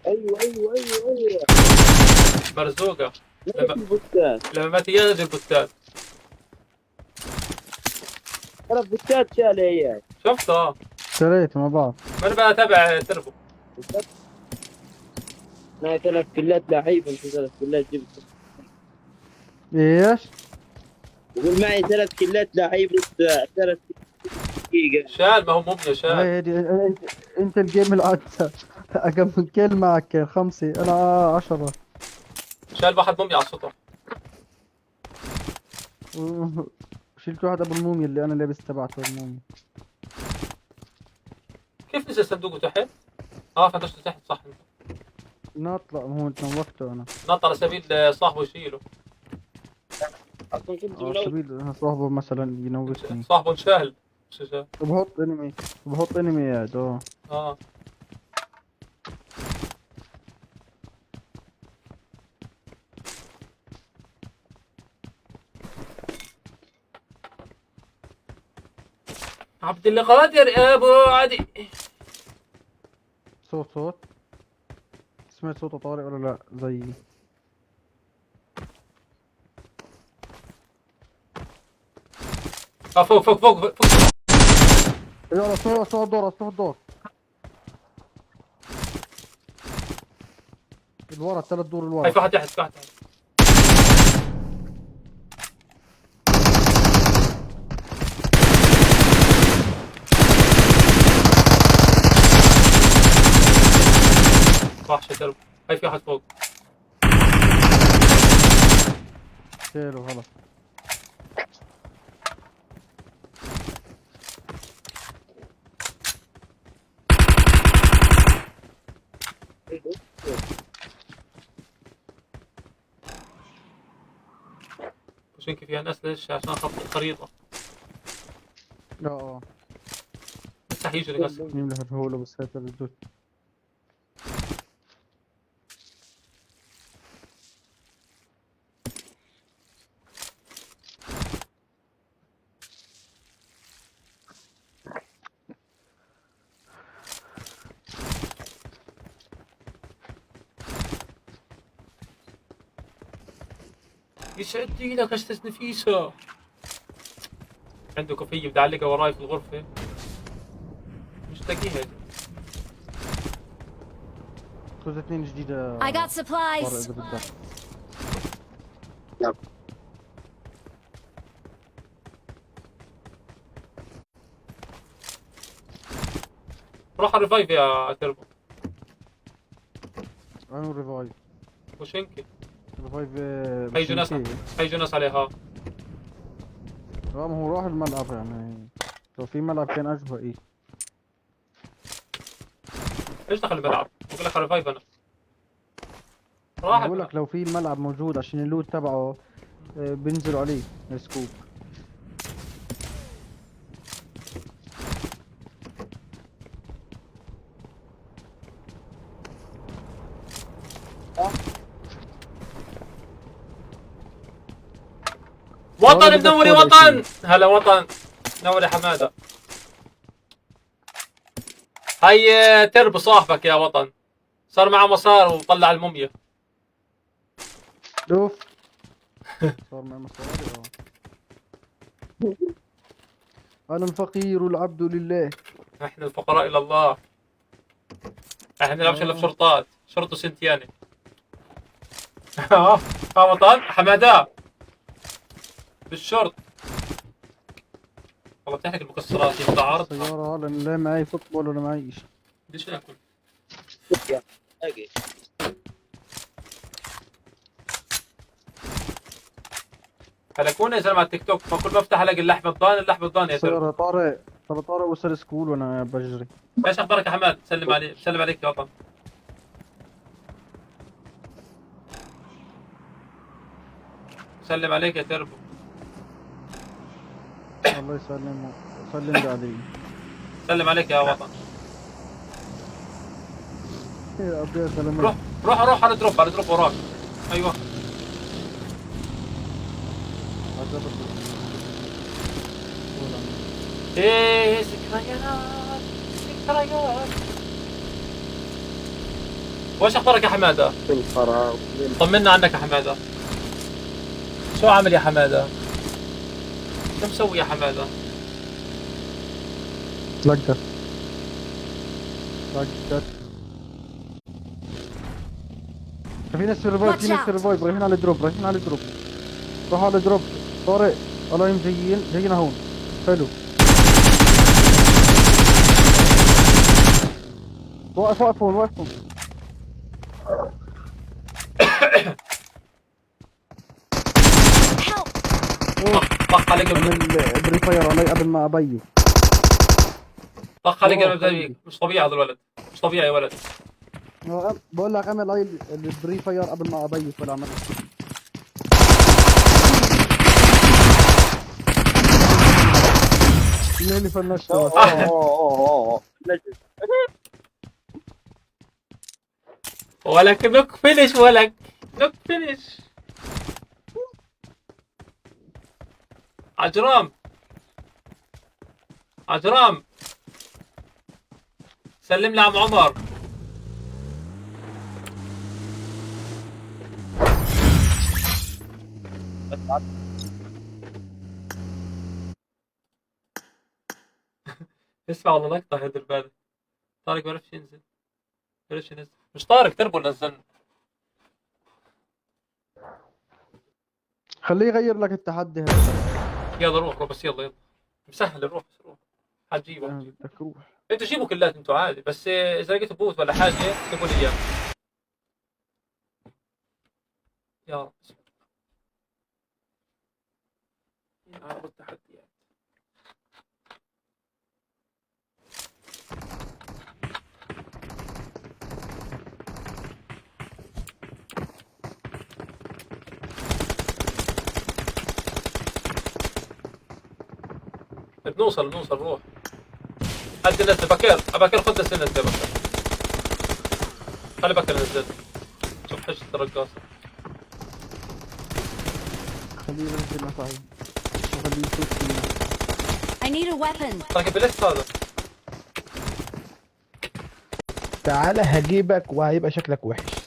ايوه مرزوقة. ليش البوتات؟ لما مات ينزل بوستات. ترى البوتات شال يا اياد. شفته؟ اشتريت مع بعض. ما انا بقى اتابع تربو. معي 3 كلات لعيب، انت 3 كلات جبت. ايش؟ يقول معي 3 كلات لعيب 3 دقيقة. شال ما هو مبني شال. هيدي انت الجيم الأكثر. كم من كيل معك 5 انا 10. شال واحد مبني على السطح. شلت واحد ابو الموميا اللي انا لابس تبعته الموميا. كيف نزل صندوقه تحت؟ فتشته تحت صح. نطلع هون نوقته انا. نط على سبيل صاحبه يشيله. اصلا كنت على سبيل صاحبه مثلا ينوسني. صاحبه انشال. بحط انمي يا دو. عبد القادر يا ابو عدي. صوت سمعت صوته طارق ولا لا زيي؟ فوق. يلا صوت الدور. الورا 3 دور الورا. هاي في واحد تحت. وحشة تربو. هاي في واحد فوق. شيله غلط. بس يمكن فيها ناس ليش عشان خط الخريطة. لا لسه حيجي ناس. نملح الهولة بس هاي الدود. يسعد دينك استاذ نفيسة. عنده كوفية متعلقة وراي في الغرفة، مش لاقيها. خذ 2 جديدة. I got طارق supplies. إذا بدك. روح على الريفايف يا تربو. أنا ريفايف. وش انك؟ ريفايف. هيجوا ناس، هيجوا ناس عليها. لا ما هو راح الملعب يعني. لو في ملعب كان أشبه إيه. ايش دخل الملعب؟ بقول لك على الريفايف انا. راح بقول لك لو في الملعب موجود عشان اللوت تبعه بينزلوا عليه السكوب. وطن منور يا وطن. هلا وطن، منور يا حماده. هي تربو صاحبك يا وطن، صار معه مصار وطلع الموميا. شوف صار معي مصاري. أنا الفقير والعبد لله. احنا الفقراء الى الله. احنا نلعبش الا بشرطات، شرطه سنتياني. ها وطن حماده بالشرط. والله بتحرق المكسرات يا عرض. سيارة لأن لا معي فوتبول ولا معي شيء. ليش ناكل؟ باقي. هلكونا يا زلمه على التيك توك، ما كل ما افتح الاقي اللحمه الضان، اللحمه الضان يا ترى. سيارة طارق. ترى طارق وصل سكول وأنا بجري. ايش اخبارك يا حماد؟ سلم علي، سلم عليك يا وطن. سلم عليك يا تربو. الله يسلمه. سلم لي عليه. سلم عليك يا وطن. يا أبي يا سلام. روح على دروب، على دروب وراك. ايوه ايه ذكريات، ذكريات. وش اخبارك يا حماده؟ الفراغ. طمنا عنك يا حماده. شو عامل يا حماده؟ شو مسوي يا حماده؟ لقت. في ناس ريفايف، في ناس ريفايف رايحين على الدروب، رايحين على الدروب. روحوا على الدروب. طارق الله جايين هون. حلو. واقف هون. طخ عليك بري فاير علي قبل ما ابيو. طخ عليك قبل. مش طبيعي هذا الولد، مش طبيعي يا ولد. بقول لك عمل هاي البري فاير قبل ما ابيو ولا عمل. اللي فنشت. ولك نوك فينش، ولك نوك فينش. عجرام سلم لي عم عمر. اسمع والله لقطة هدر بالك. طارق ما عرفش ينزل. مش طارق، تربو نزلنا. خليه يغير لك التحدي هذا. يلا روح بس، يلا مسهل، روح حتجيبه. بدك روح. انتوا جيبوا كلات انتوا عادي، بس اذا لقيتوا بوت ولا حاجه اكتبوا لي اياه. يا رب يا رب التحديات. بنوصل روح. هدي نزل بكر خذ نزل يا بكر. خلي بكر نزل. شوف حشة الرقاصة. خليه ينزل مصاعب. وخليه يشوف فينا. I need a weapon. طيب بلست هذا. تعالى هجيبك وهيبقى شكلك وحش.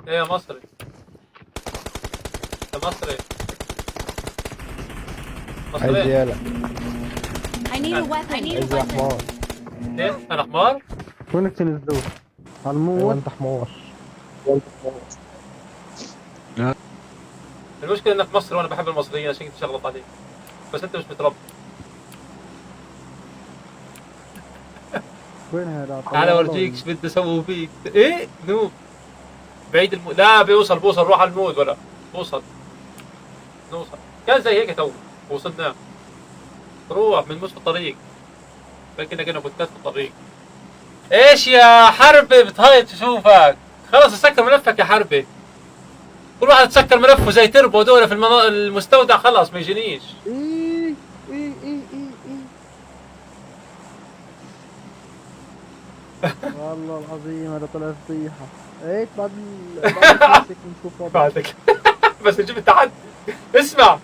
ايه يا مصري؟ يا مصري عايز مصري يالا. I need a weapon. I need a عايز يا weapon. حمار. ايه انا حمار؟ وينك تنزلوه؟ على ايوه الموت. انت حمار. المشكلة انك مصري وانا بحب المصريين عشان كنت شغلط عليك. بس انت مش متربي. وين هذا؟ تعال اورجيك ايش بدي اسوي فيك. ايه نوب بعيد لا بيوصل بوصل روح على المود ولا بوصل نوصل كان زي هيك تو وصلنا روح من مش في الطريق بلكن كنا كنت في الطريق. ايش يا حربي بتهايط تشوفك خلص سكر ملفك يا حربي. كل واحد تسكر ملفه زي تربو دولة في المستودع خلص ما يجينيش. ايه ايه ايه ايه ايه والله العظيم هذا طلع فضيحة. ايه بعد الكلاسيك نشوف بعدك بس نجيب التحدي. اسمع